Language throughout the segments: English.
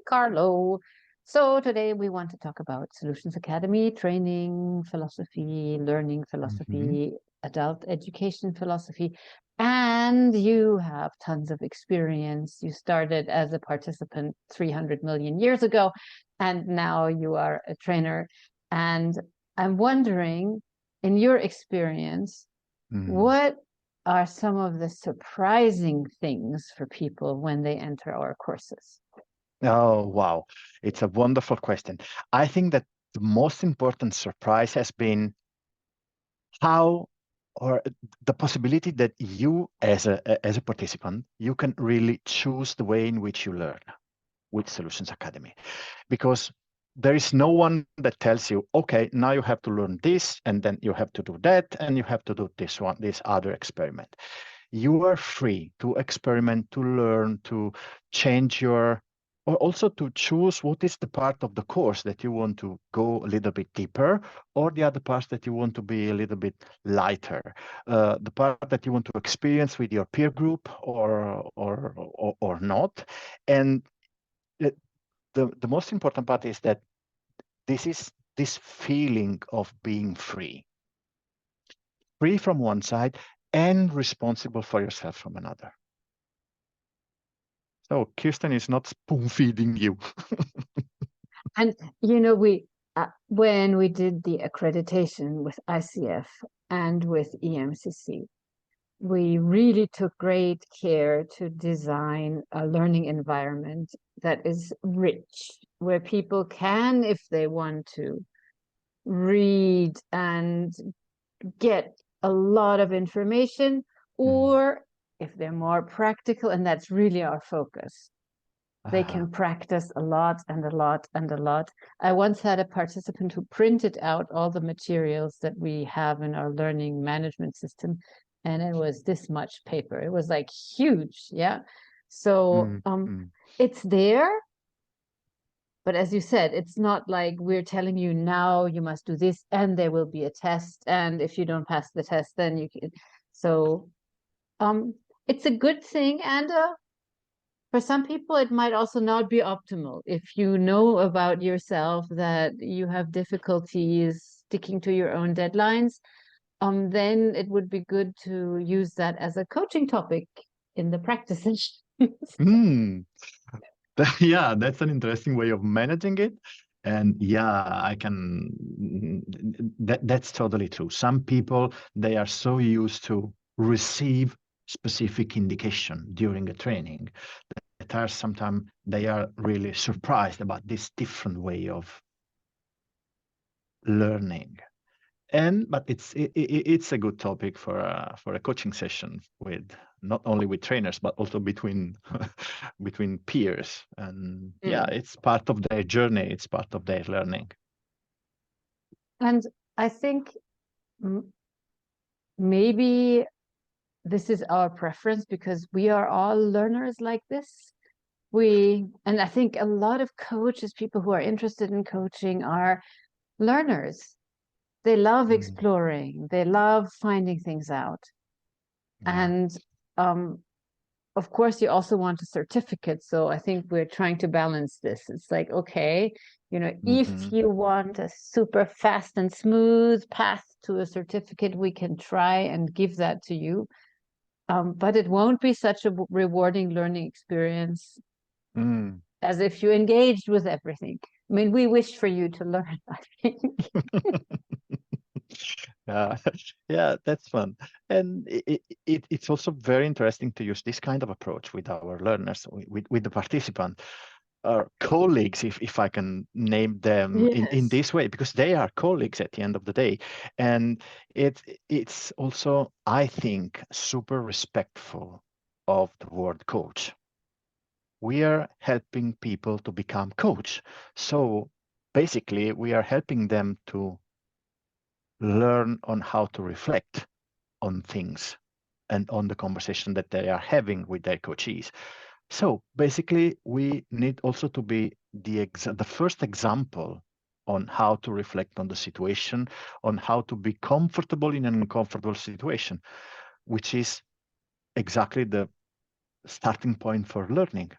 Carlo. So today we want to talk about Solutions Academy, training philosophy, learning philosophy, adult education philosophy, and you have tons of experience. You started as a participant 300 million years ago, and now you are a trainer. And I'm wondering, in your experience, what are some of the surprising things for people when they enter our courses? Oh, wow. It's a wonderful question. I think that the most important surprise has been how, or the possibility that you as a participant, you can really choose the way in which you learn with Solutions Academy. Because there is no one that tells you, okay, now you have to learn this, and then you have to do that, and you have to do this other experiment. You are free to experiment, to learn, to change or also to choose what is the part of the course that you want to go a little bit deeper, or the other part that you want to be a little bit lighter, the part that you want to experience with your peer group or not. And the most important part is that this feeling of being free from one side and responsible for yourself from another. So Kirsten is not spoon feeding you. And you know, when we did the accreditation with ICF and with EMCC, we really took great care to design a learning environment that is rich, where people can, if they want to, read and get a lot of information, or if they're more practical, and that's really our focus, they can practice a lot and a lot and a lot. I once had a participant who printed out all the materials that we have in our learning management system, and it was this much paper. It was like huge, yeah. So it's there, but as you said, it's not like we're telling you now you must do this, and there will be a test, and if you don't pass the test, then you can. So it's a good thing, and for some people, it might also not be optimal. If you know about yourself that you have difficulties sticking to your own deadlines, then it would be good to use that as a coaching topic in the practice sessions. Yeah, that's an interesting way of managing it. And yeah, that's totally true. Some people, they are so used to receive specific indication during a training that are sometimes they are really surprised about this different way of learning. But it's a good topic for a coaching session with not only with trainers but also between between peers. And yeah, it's part of their journey. It's part of their learning. And I think maybe this is our preference because we are all learners like this. And I think a lot of coaches, people who are interested in coaching, are learners. They love exploring. They love finding things out. Yeah. And of course, you also want a certificate. So I think we're trying to balance this. It's like, okay, you know, if you want a super fast and smooth path to a certificate, we can try and give that to you. But it won't be such a rewarding learning experience as if you engaged with everything. I mean, we wish for you to learn, I think. Yeah, that's fun. And it's also very interesting to use this kind of approach with our learners, with the participant, our colleagues, if I can name them in this way, because they are colleagues at the end of the day. And it's also, I think, super respectful of the word coach. We are helping people to become coach. So basically, we are helping them to learn on how to reflect on things and on the conversation that they are having with their coachees. So basically, we need also to be the first example on how to reflect on the situation, on how to be comfortable in an uncomfortable situation, which is exactly the starting point for learning.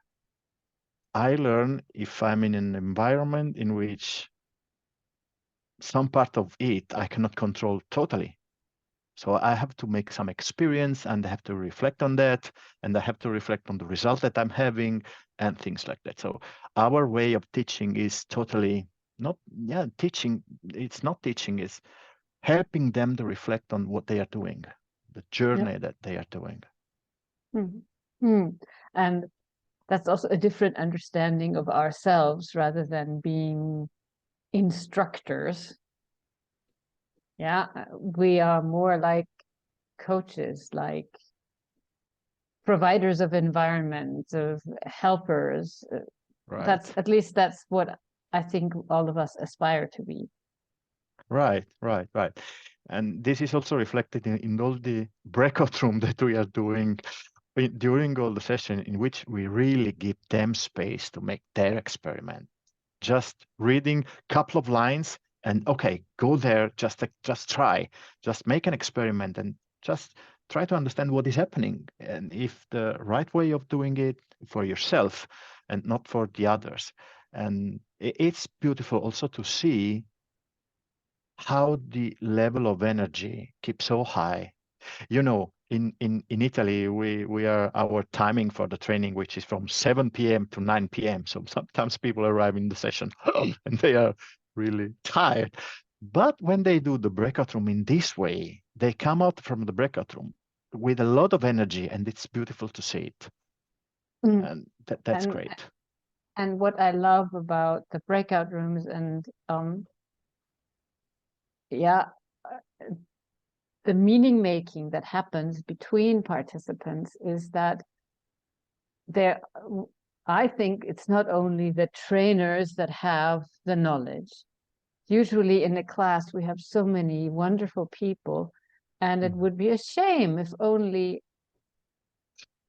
I learn if I'm in an environment in which some part of it I cannot control totally. So I have to make some experience and I have to reflect on that, and I have to reflect on the result that I'm having and things like that. So our way of teaching is totally not, yeah, teaching. It's not teaching, it's helping them to reflect on what they are doing, the Yep. journey that they are doing. And that's also a different understanding of ourselves rather than being instructors. Yeah, we are more like coaches, like providers of environment, of helpers. That's, Right. at least that's what I think all of us aspire to be. Right. And this is also reflected in all the breakout room that we are doing during all the session, in which we really give them space to make their experiment. Just reading a couple of lines and okay, go there, just try, just make an experiment and just try to understand what is happening and if the right way of doing it for yourself and not for the others. And it's beautiful also to see how the level of energy keeps so high. You know, in Italy, we are our timing for the training, which is from 7 p.m. to 9 p.m. So sometimes people arrive in the session and they are really tired. But when they do the breakout room in this way, they come out from the breakout room with a lot of energy, and it's beautiful to see it. Mm. And that's And great. and what I love about the breakout rooms and yeah, the meaning making that happens between participants is that there, I think it's not only the trainers that have the knowledge. Usually in a class, we have so many wonderful people, and it would be a shame if only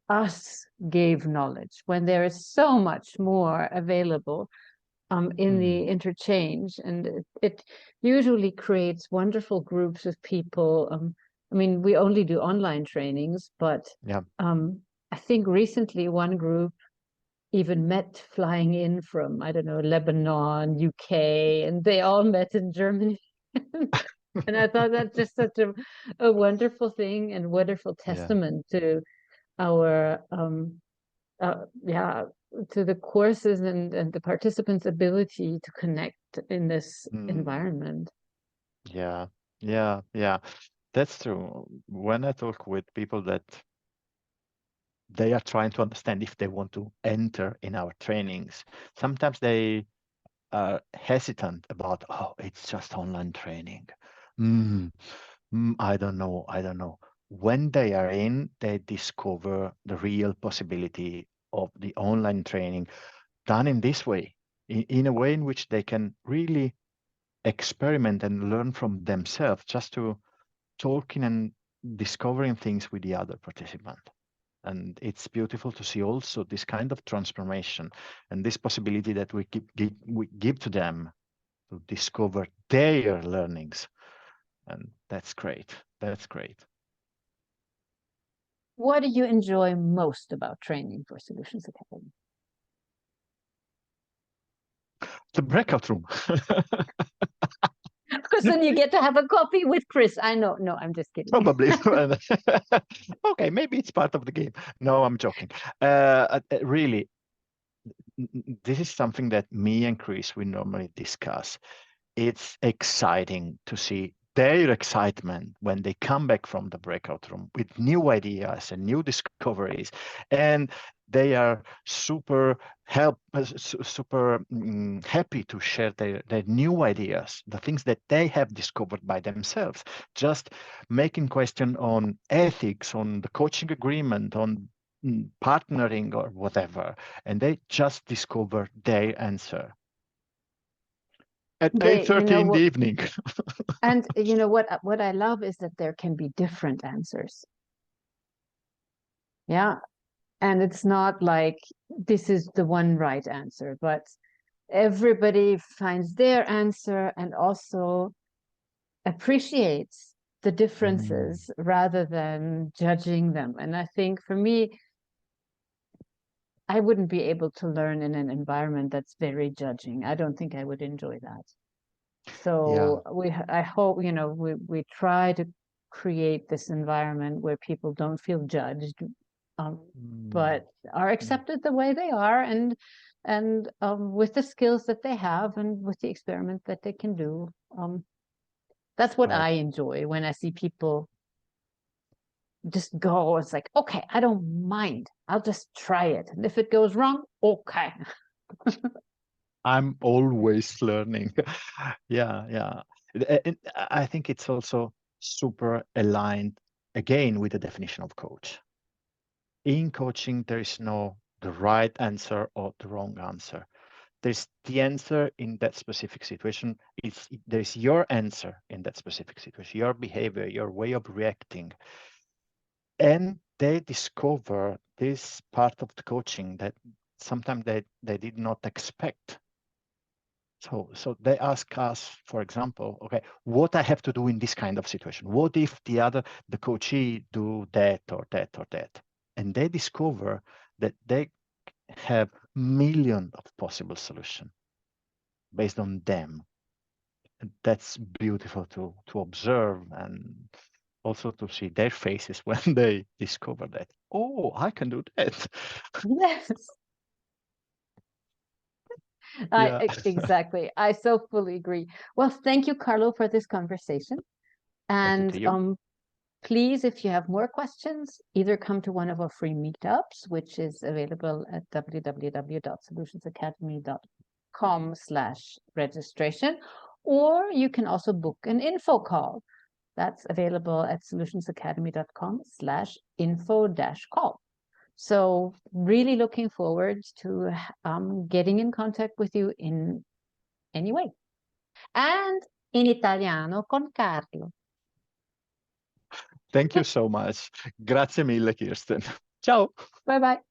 us gave knowledge when there is so much more available in the interchange. And it usually creates wonderful groups of people. I mean, we only do online trainings, but Yeah. I think recently one group even met flying in from, I don't know, Lebanon, UK, and they all met in Germany. And I thought that's just such a wonderful thing and wonderful Yeah. testament to our yeah, to the courses and the participants' ability to connect in this Mm. environment. Yeah. Yeah. That's true. When I talk with people that they are trying to understand if they want to enter in our trainings, sometimes they are hesitant about, oh, it's just online training. Mm, I don't know. When they are in, they discover the real possibility of the online training done in this way, in a way in which they can really experiment and learn from themselves, just to talking and discovering things with the other participant. And it's beautiful to see also this kind of transformation and this possibility that we give to them to discover their learnings. And that's great. That's great. What do you enjoy most about training for Solutions Academy? The breakout room. Because then you get to have a coffee with Chris. I know. No, I'm just kidding. Probably. Okay, maybe it's part of the game. No, I'm joking. Really, this is something that me and Chris we normally discuss. It's exciting to see their excitement when they come back from the breakout room with new ideas and new discoveries, and they are super happy to share their new ideas, the things that they have discovered by themselves, just making question on ethics, on the coaching agreement, on partnering or whatever, and they just discover their answer at They, 8:30 in the evening. and what I love is that there can be different answers. Yeah. And it's not like this is the one right answer, but everybody finds their answer and also appreciates the differences rather than judging them. And I think for me, I wouldn't be able to learn in an environment that's very judging. I don't think I would enjoy that. So I hope, you know, we try to create this environment where people don't feel judged, but are accepted the way they are, and with the skills that they have and with the experiment that they can do. That's what I enjoy when I see people just go. It's like, okay, I don't mind. I'll just try it. And if it goes wrong, okay. I'm always learning. Yeah. And I think it's also super aligned again with the definition of coach. In coaching, there is no the right answer or the wrong answer. There's the answer in that specific situation. There's your answer in that specific situation, your behavior, your way of reacting. And they discover this part of the coaching that sometimes they did not expect. So they ask us, for example, okay, what I have to do in this kind of situation? What if the coachee do that or that or that? And they discover that they have millions of possible solutions based on them. And that's beautiful to observe, and also to see their faces when they discover that, oh, I can do that. Yes. Exactly. I so fully agree. Well, thank you, Carlo, for this conversation. And please, if you have more questions, either come to one of our free meetups, which is available at www.solutionsacademy.com/registration, or you can also book an info call. That's available at solutionsacademy.com/info-call. So really looking forward to getting in contact with you in any way. And in Italiano con Carlo. Thank you so much. Grazie mille, Kirsten. Ciao. Bye bye.